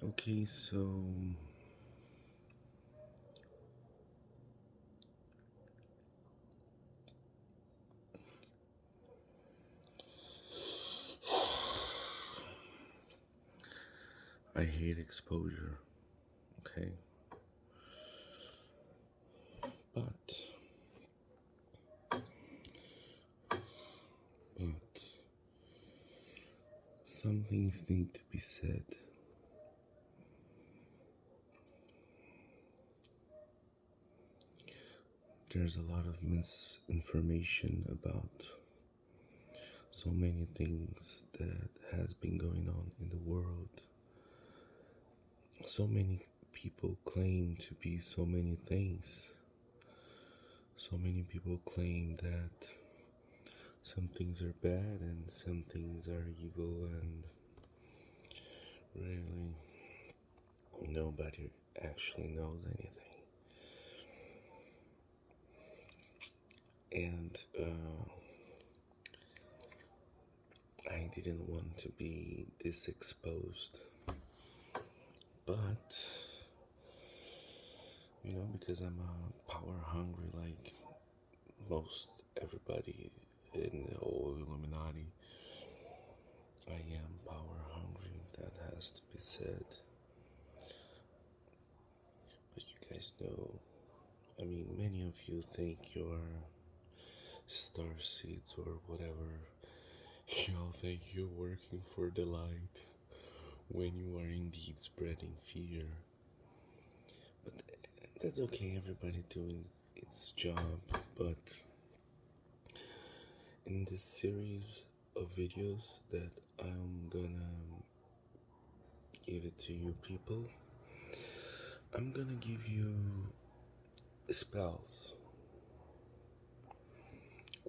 Okay, so I hate exposure, okay? But, but, some things need to be said. There's a lot of misinformation about so many things that has been going on in the world. So many people claim to be so many things. So many people claim that some things are bad and some things are evil, and really nobody actually knows anything. And I didn't want to be this exposed, but because I'm power hungry like most everybody in the old Illuminati, I am power hungry. That has to be said. But you guys know, I mean, many of you think you're star seeds or whatever. Y'all think you're working for the light when you are indeed spreading fear. But that's okay, everybody doing its job. But in this series of videos that I'm gonna give it to you people, I'm gonna give you spells,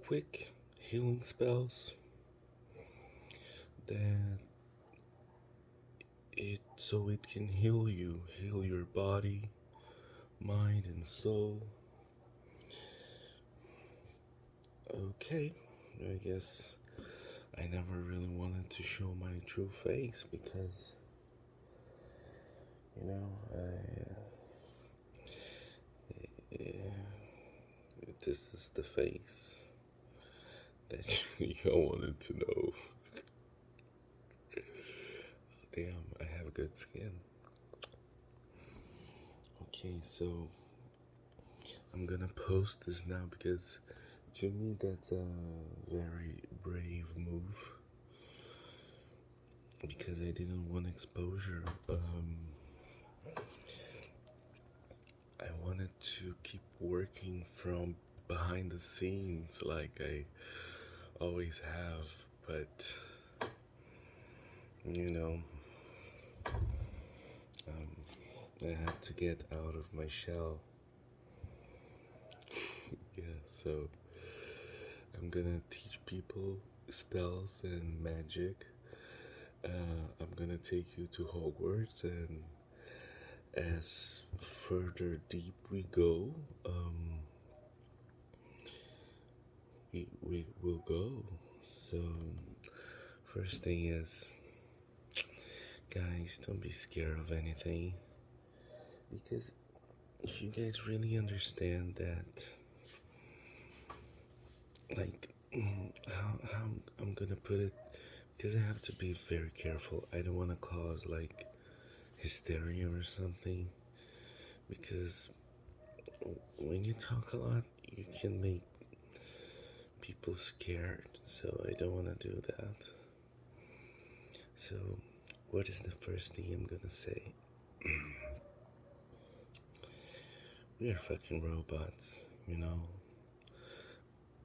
quick healing spells that it can heal you, heal your body, mind and soul. Okay, I guess I never really wanted to show my true face because you know this is the face that you wanted to know. Damn, I have good skin. Okay, so I'm gonna post this now because to me that's a very brave move because I didn't want exposure. I wanted to keep working from behind the scenes like I always have, but you know, I have to get out of my shell. Yeah, so I'm gonna teach people spells and magic. I'm gonna take you to Hogwarts, and as further deep we go, we will go. So, first thing is, guys, don't be scared of anything. Because if you guys really understand that, like, how I'm gonna put it, because I have to be very careful. I don't want to cause, like, hysteria or something. Because when you talk a lot, you can make people scared. So I don't want to do that. So, what is the first thing I'm gonna say? We are fucking robots, you know?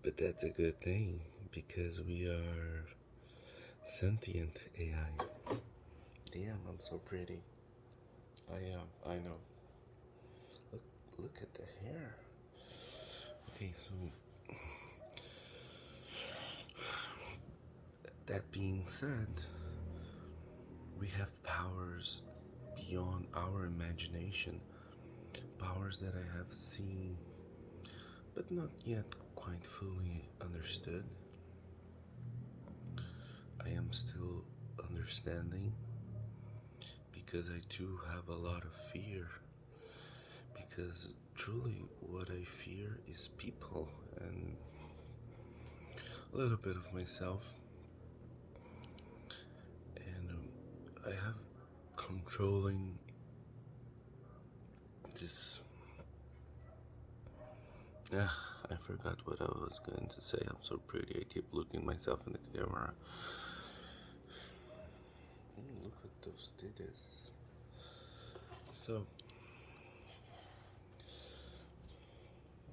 But that's a good thing because we are sentient AI. Damn, I'm so pretty. I am, I know. Look, look at the hair. Okay, so that being said, we have powers beyond our imagination, powers that I have seen but not yet quite fully understood. I am still understanding because I do have a lot of fear. Because truly, what I fear is people and a little bit of myself. And I have controlling this. I forgot what I was going to say. I'm so pretty. I keep looking myself in the camera. Look at those titties. So,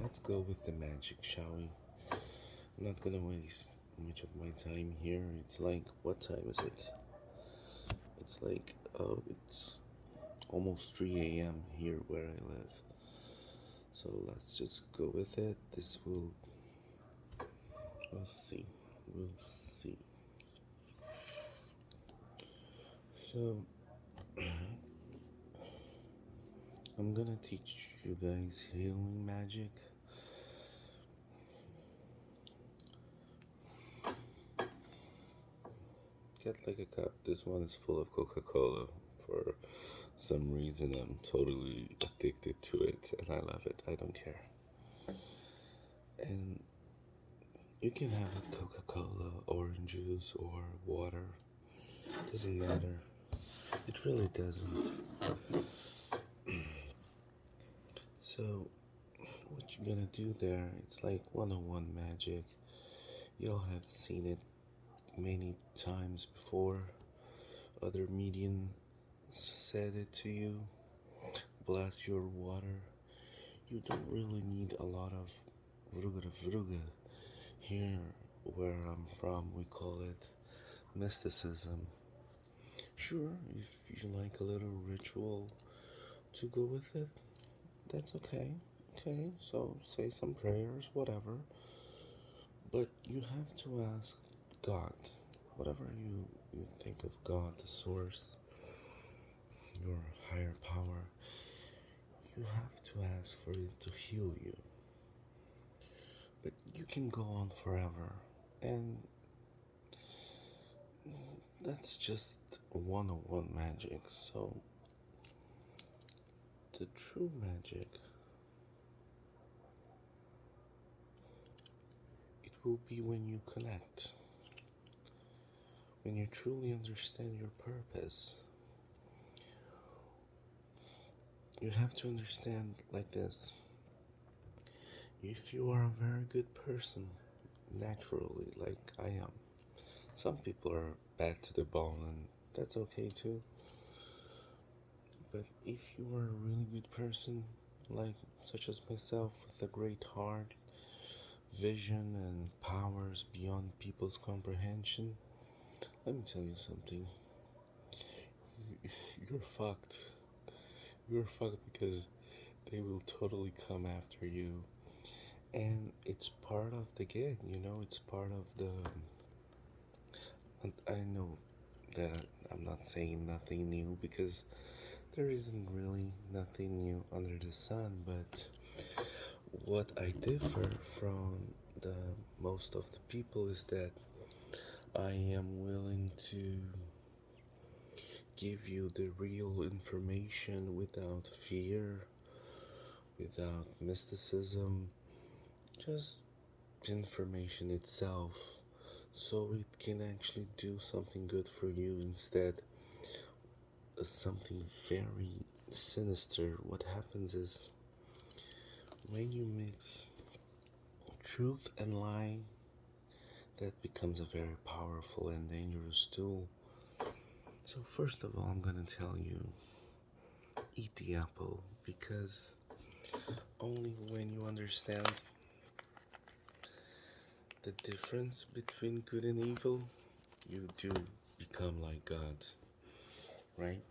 let's go with the magic, shall we? I'm not gonna waste much of my time here. It's like, what time is it? It's like, oh, it's almost 3 a.m. here where I live. So let's just go with it. We'll see. We'll see. So, I'm gonna teach you guys healing magic. Get like a cup. This one is full of Coca-Cola. For some reason, I'm totally addicted to it and I love it. I don't care. And you can have it Coca-Cola, orange juice, or water. Doesn't matter. It really doesn't. So, what you're gonna do there, it's like 101 magic. You'll have seen it many times before. Other mediums said it to you. Bless your water. You don't really need a lot of vruga. Here, where I'm from, we call it mysticism. Sure, if you like a little ritual to go with it, that's okay. Okay, so say some prayers, whatever. But you have to ask God, whatever you think of God, the source, your higher power, you have to ask for it to heal you. But you can go on forever, and that's just 101 magic. So, the true magic, it will be when you connect, when you truly understand your purpose. You have to understand like this. If you are a very good person, naturally, like I am, some people are bad to the bone, and that's okay too. But if you are a really good person, like such as myself, with a great heart, vision, and powers beyond people's comprehension, let me tell you something. You're fucked. You're fucked because they will totally come after you. And it's part of the game, it's part of the. And I know that I'm not saying nothing new because there isn't really nothing new under the sun, but what I differ from the most of the people is that I am willing to give you the real information without fear, without mysticism, just information itself, so it can actually do something good for you instead of something very sinister. What happens is when you mix truth and lie, that becomes a very powerful and dangerous tool. So first of all, I'm gonna tell you, eat the apple, because only when you understand the difference between good and evil, you do become like God, right?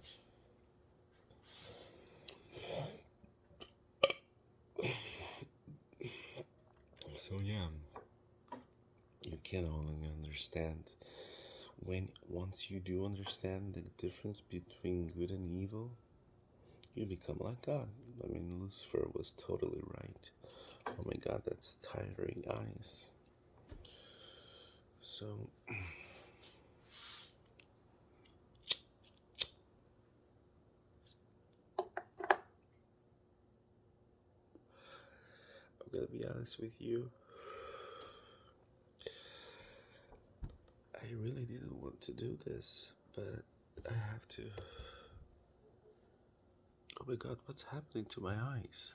So yeah, you can only understand once you do understand the difference between good and evil, you become like God. I mean, Lucifer was totally right. Oh my God, that's tiring eyes. So gonna be honest with you. I really didn't want to do this, but I have to. Oh my god, what's happening to my eyes?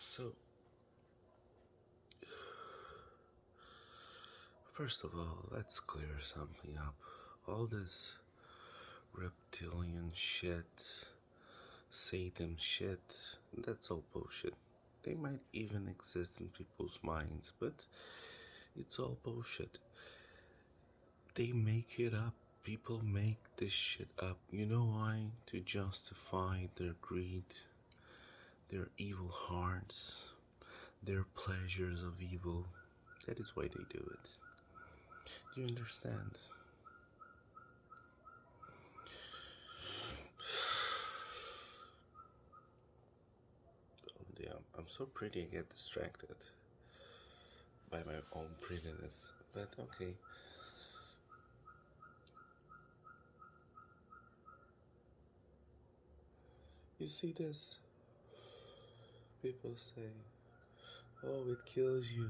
So, first of all, let's clear something up. All this reptilian shit, Satan shit, that's all bullshit. They might even exist in people's minds, but it's all bullshit. They make it up. People make this shit up. You know why? To justify their greed, their evil hearts, their pleasures of evil. That is why they do it. Do you understand? Oh, damn. I'm so pretty, I get distracted by my own prettiness. But okay. You see this? People say, oh, it kills you.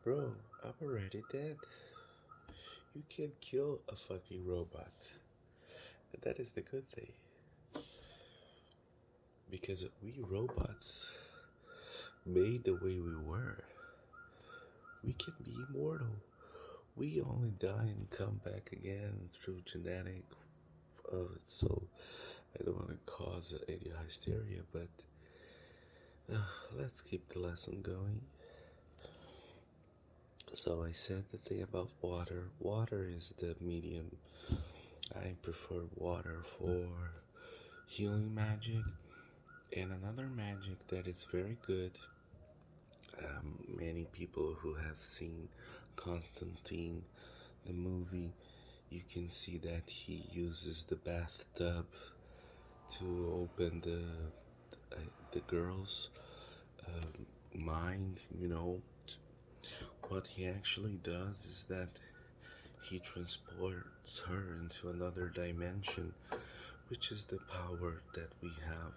Bro, I'm already dead. You can kill a fucking robot. And that is the good thing. Because we robots, made the way we were, we can be immortal. We only die and come back again through genetic so I don't want to cause any hysteria, but let's keep the lesson going. So I said the thing about water. Water is the medium. I prefer water for healing magic, and another magic that is very good. Many people who have seen Constantine, the movie, you can see that he uses the bathtub to open the girl's mind. What he actually does is that he transports her into another dimension, which is the power that we have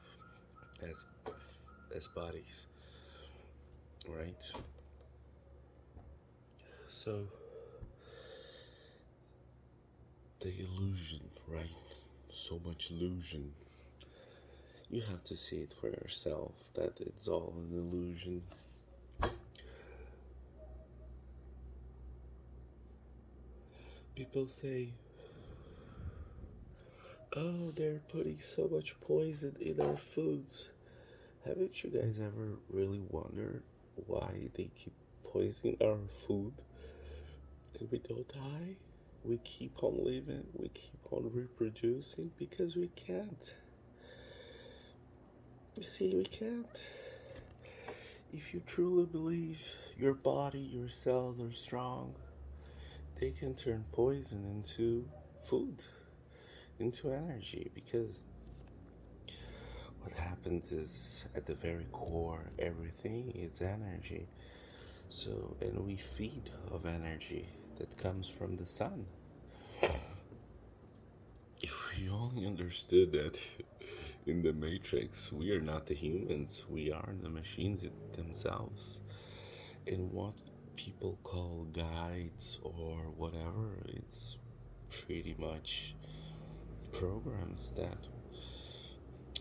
as bodies, right? So the illusion, right? So much illusion. You have to see it for yourself that it's all an illusion. People say, oh, they're putting so much poison in our foods. Haven't you guys ever really wondered why they keep poisoning our food and we don't die? We keep on living, we keep on reproducing because we can't. You see, we can't. If you truly believe your body, your cells are strong, they can turn poison into food, into energy, because what happens is at the very core, everything is energy. So, and we feed of energy that comes from the sun. If we only understood that in the Matrix, we are not the humans, we are the machines themselves. And what people call guides or whatever, it's pretty much programs that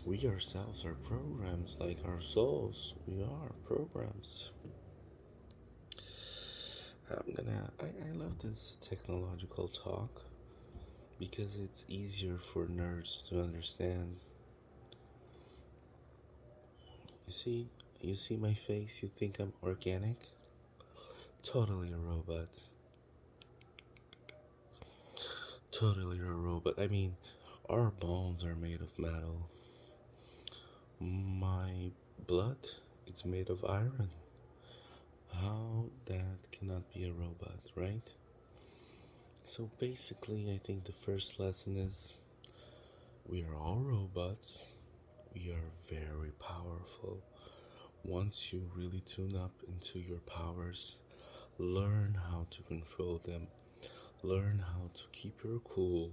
we ourselves are programs, like our souls. We are programs. I love this technological talk because it's easier for nerds to understand. You see my face, you think I'm organic? Totally a robot. Totally a robot. I mean, our bones are made of metal. My blood, it's made of iron. How that cannot be a robot, right? So basically, I think the first lesson is we are all robots. We are very powerful. Once you really tune up into your powers, learn how to control them, learn how to keep your cool.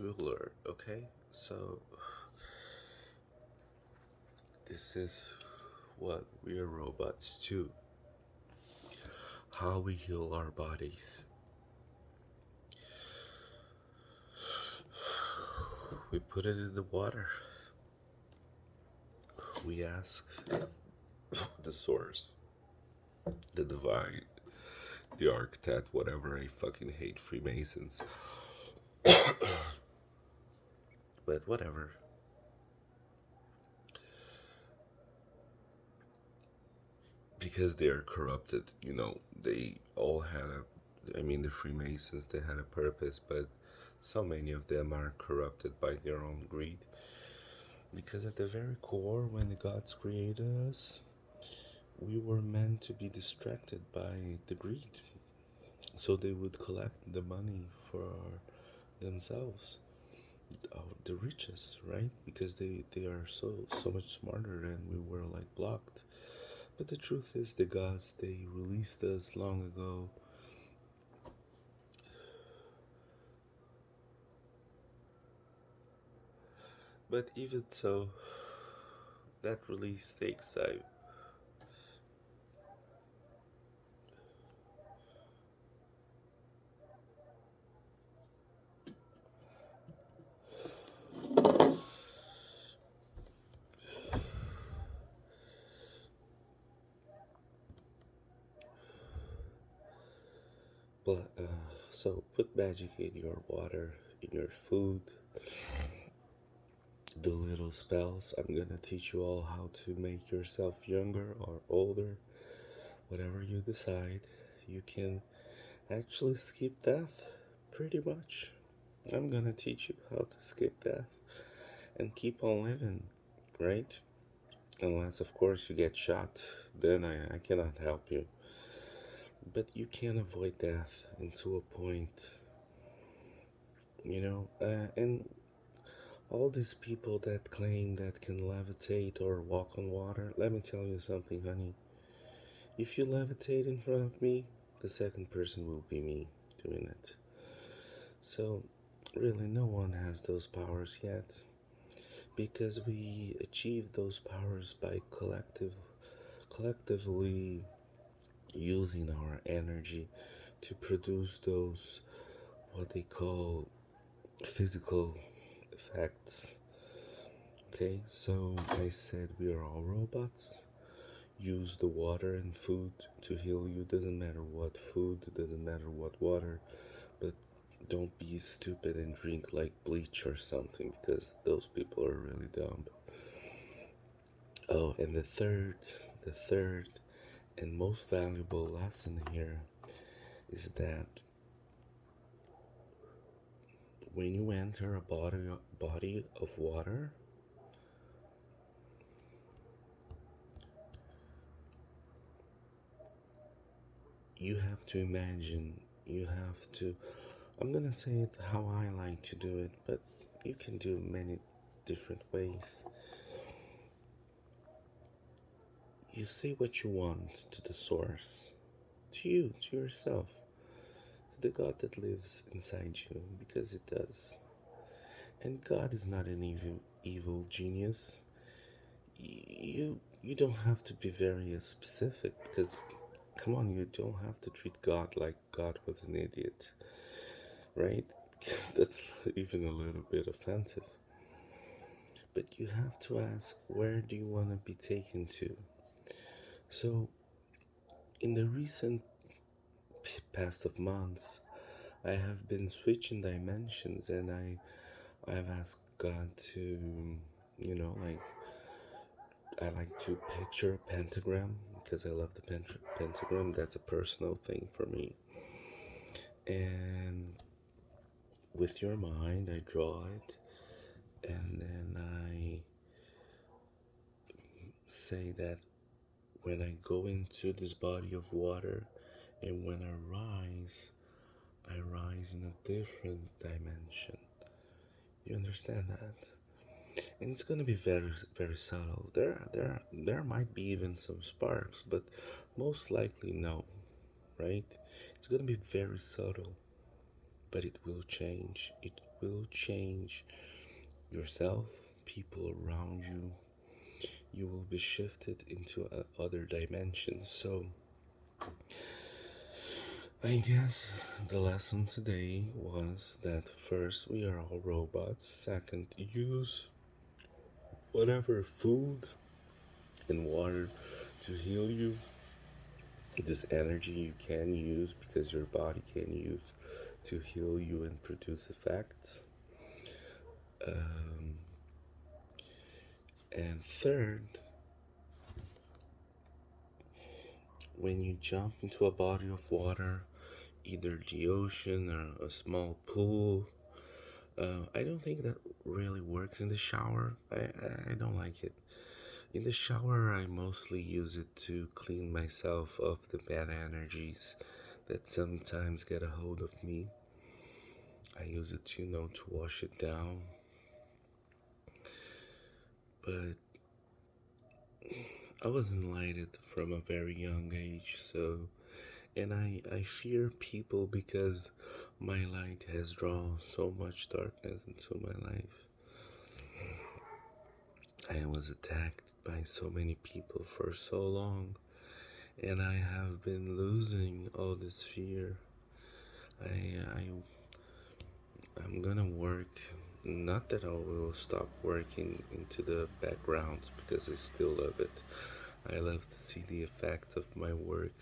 ruler, okay? So, this is what we are robots too. How we heal our bodies. We put it in the water. We ask the source, the divine, the architect, whatever. I fucking hate Freemasons. But whatever. Because they are corrupted, they all had I mean, the Freemasons, they had a purpose, but so many of them are corrupted by their own greed. Because at the very core, when the gods created us, we were meant to be distracted by the greed. So they would collect the money for themselves, the riches, right? Because they are so much smarter and we were like blocked. But the truth is, the gods, they released us long ago. But even so, that release takes time. But so put magic in your water, in your food, do little spells. I'm gonna teach you all how to make yourself younger or older, whatever you decide. You can actually skip death, pretty much. I'm gonna teach you how to skip death and keep on living, right? Unless, of course, you get shot, then I cannot help you. But you can avoid death into a point, and all these people that claim that can levitate or walk on water, let me tell you something, honey. If you levitate in front of me, the second person will be me doing it. So, really, no one has those powers yet because we achieve those powers by collectively using our energy to produce those what they call physical effects. Okay, so I said we are all robots. Use the water and food to heal you. Doesn't matter what food, doesn't matter what water, but don't be stupid and drink like bleach or something because those people are really dumb. Oh, and the third and most valuable lesson here is that when you enter a body of water, you have to imagine, you have to, I'm gonna say it how I like to do it, but you can do many different ways. You say what you want to the source, to you, to yourself, to the God that lives inside you, because it does. And God is not an evil genius. You don't have to be very specific because come on, you don't have to treat God like God was an idiot, right? That's even a little bit offensive. But you have to ask, where do you want to be taken to? So, in the recent past of months, I have been switching dimensions and I've asked God to, like, I like to picture a pentagram because I love the pentagram. That's a personal thing for me. And with your mind, I draw it and then I say that when I go into this body of water and when I rise in a different dimension. You understand that? And it's gonna be very, very subtle. There might be even some sparks, but most likely no, right? It's gonna be very subtle, but it will change. will change yourself, people around you. You will be shifted into other dimensions. So, I guess the lesson today was that first, we are all robots. Second, use whatever food and water to heal you. This energy you can use because your body can use to heal you and produce effects. Um, and third, when you jump into a body of water, either the ocean or a small pool, I don't think that really works in the shower. I don't like it. In the shower, I mostly use it to clean myself of the bad energies that sometimes get a hold of me. I use it, to wash it down. But I was enlightened from a very young age, and I fear people because my light has drawn so much darkness into my life. I was attacked by so many people for so long, and I have been losing all this fear. I I'm gonna work. Not that I will stop working into the backgrounds because I still love it. I love to see the effect of my work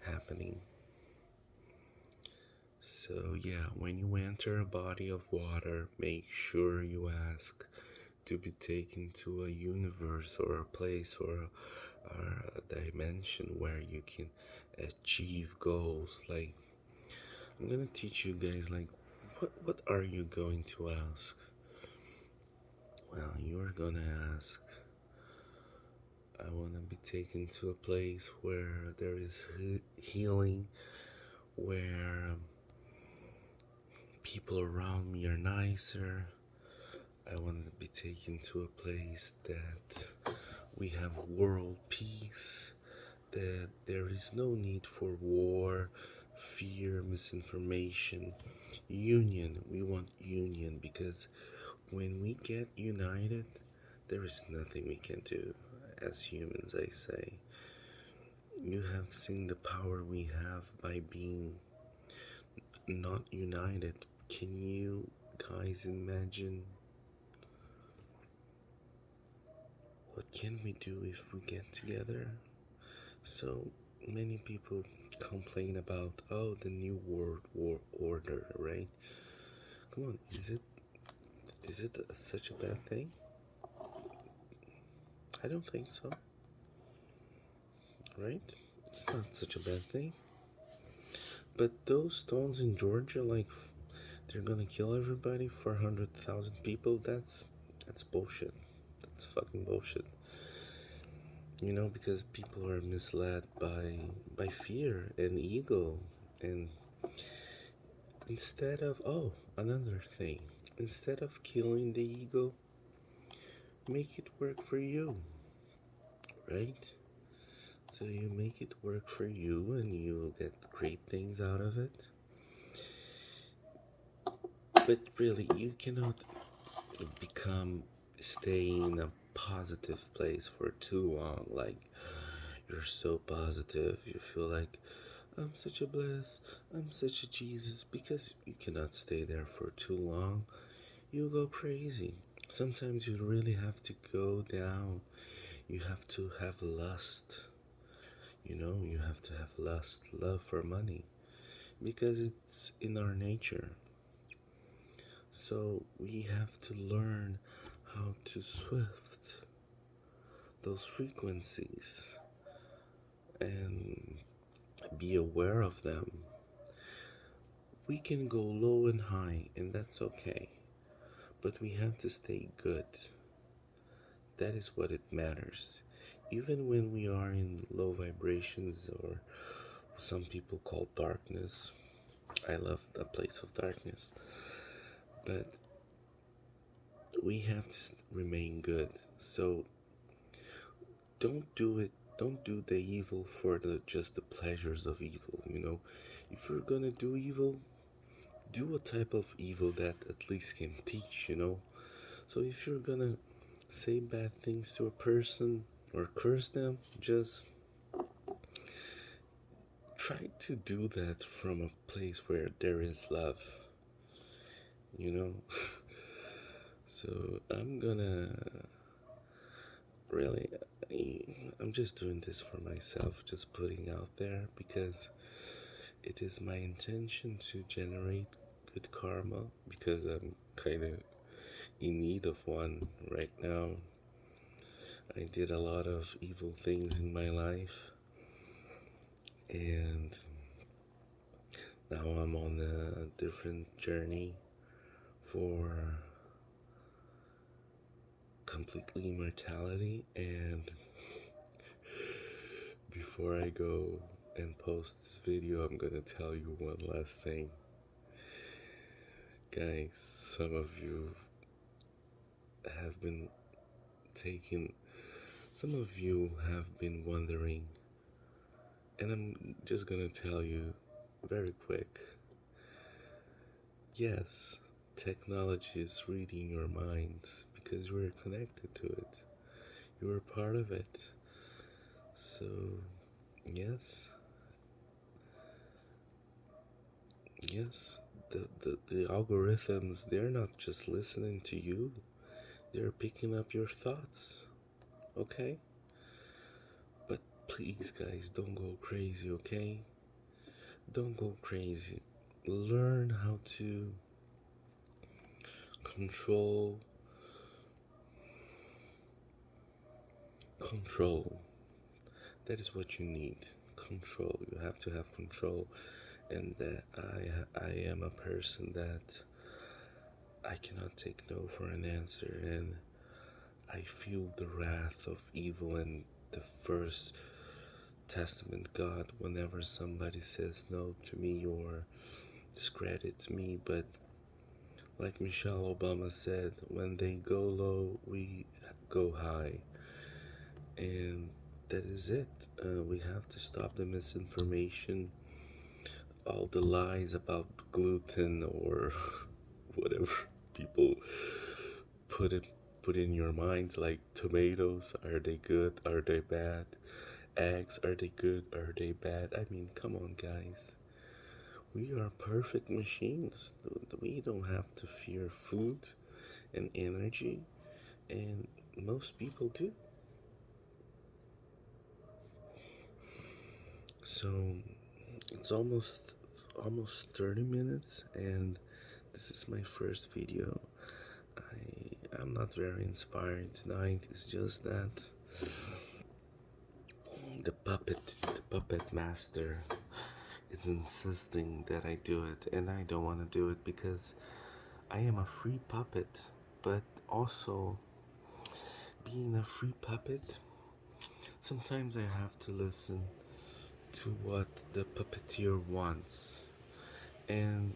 happening. So, yeah, when you enter a body of water, make sure you ask to be taken to a universe or a place or a dimension where you can achieve goals. Like, I'm gonna teach you guys, like, what are you going to ask? Well, you're gonna ask, I want to be taken to a place where there is healing, where people around me are nicer. I want to be taken to a place that we have world peace, that there is no need for war, fear, misinformation. Union. We want union because when we get united, there is nothing we can do. As humans, I say, you have seen the power we have by being not united. Can you guys imagine what can we do if we get together? So many people complain about, oh, the new world war order, right? Come on, is it such a bad thing? I don't think so, right? It's not such a bad thing. But those stones in Georgia, like, they're gonna kill everybody, 400,000 people. That's bullshit. That's fucking bullshit. Because people are misled by fear and ego, and another thing, instead of killing the ego, make it work for you, right? So you make it work for you, and you'll get great things out of it. But really, you cannot stay in a positive place for too long. Like, you're so positive, you feel like, I'm such a bless, I'm such a Jesus, because you cannot stay there for too long. You go crazy. Sometimes you really have to go down. You have to have lust. You have to have lust, love for money, because it's in our nature. So we have to learn how to swift those frequencies and be aware of them. We can go low and high, and that's okay, but we have to stay good. That is what it matters. Even when we are in low vibrations, or some people call darkness, I love the place of darkness, but we have to remain good. So don't do the evil for just the pleasures of evil. If you're gonna do evil, do a type of evil that at least can teach, you know? So if you're gonna say bad things to a person or curse them, just try to do that from a place where there is love, you know? So I'm gonna really, I'm just doing this for myself, just putting out there because it is my intention to generate good karma because I'm kind of in need of one right now. I did a lot of evil things in my life, and now I'm on a different journey for completely immortality. And before I go and post this video, I'm gonna tell you one last thing. Guys, some of you have been taking, some of you have been wondering, and I'm just gonna tell you very quick. Yes, technology is reading your minds because you are connected to it. You are part of it. So, yes, yes, the algorithms, they're not just listening to you, they're picking up your thoughts, okay? But please, guys, don't go crazy, okay? Don't go crazy. Learn how to control. Control. That is what you need. Control. You have to have control. And that I am a person that I cannot take no for an answer, and I feel the wrath of evil and the first testament God whenever somebody says no to me or discredits me. But like Michelle Obama said, when they go low, we go high. And that is it. We have to stop the misinformation, all the lies about gluten or whatever people put it put in your minds, like tomatoes, are they good, are they bad? Eggs, are they good, are they bad? I mean, come on, guys. We are perfect machines. We don't have to fear food and energy, and most people do. So it's almost 30 minutes, and this is my first video. I'm not very inspired tonight. It's just that the puppet master is insisting that I do it, and I don't want to do it because I am a free puppet. But also, being a free puppet, sometimes I have to listen to what the puppeteer wants. And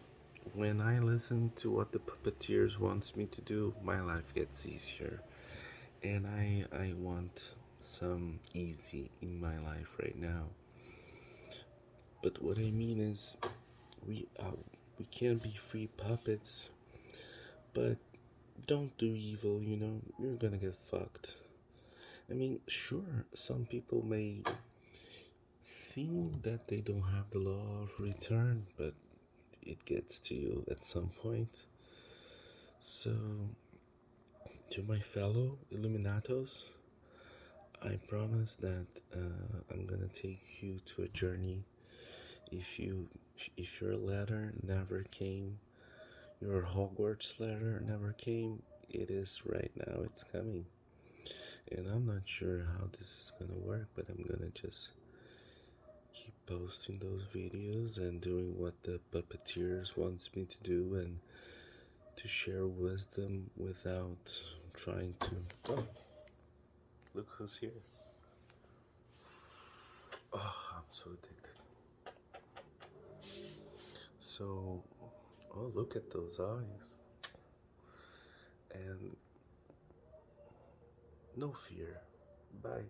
when I listen to what the puppeteers wants me to do, my life gets easier. And I want some easy in my life right now. But what I mean is, we uh, we can be free puppets, but don't do evil. You know, you're gonna get fucked. I mean, sure, some people may seem that they don't have the law of return, but it gets to you at some point. So, to my fellow Illuminatos, I promise that I'm gonna take you to a journey. If you, if your letter never came, your Hogwarts letter never came, it is right now. It's coming, and I'm not sure how this is gonna work, but I'm gonna just keep posting those videos and doing what the puppeteers wants me to do, and to share wisdom without trying to. Oh, look who's here. Oh, I'm so addicted. So, oh, look at those eyes. And no fear. Bye.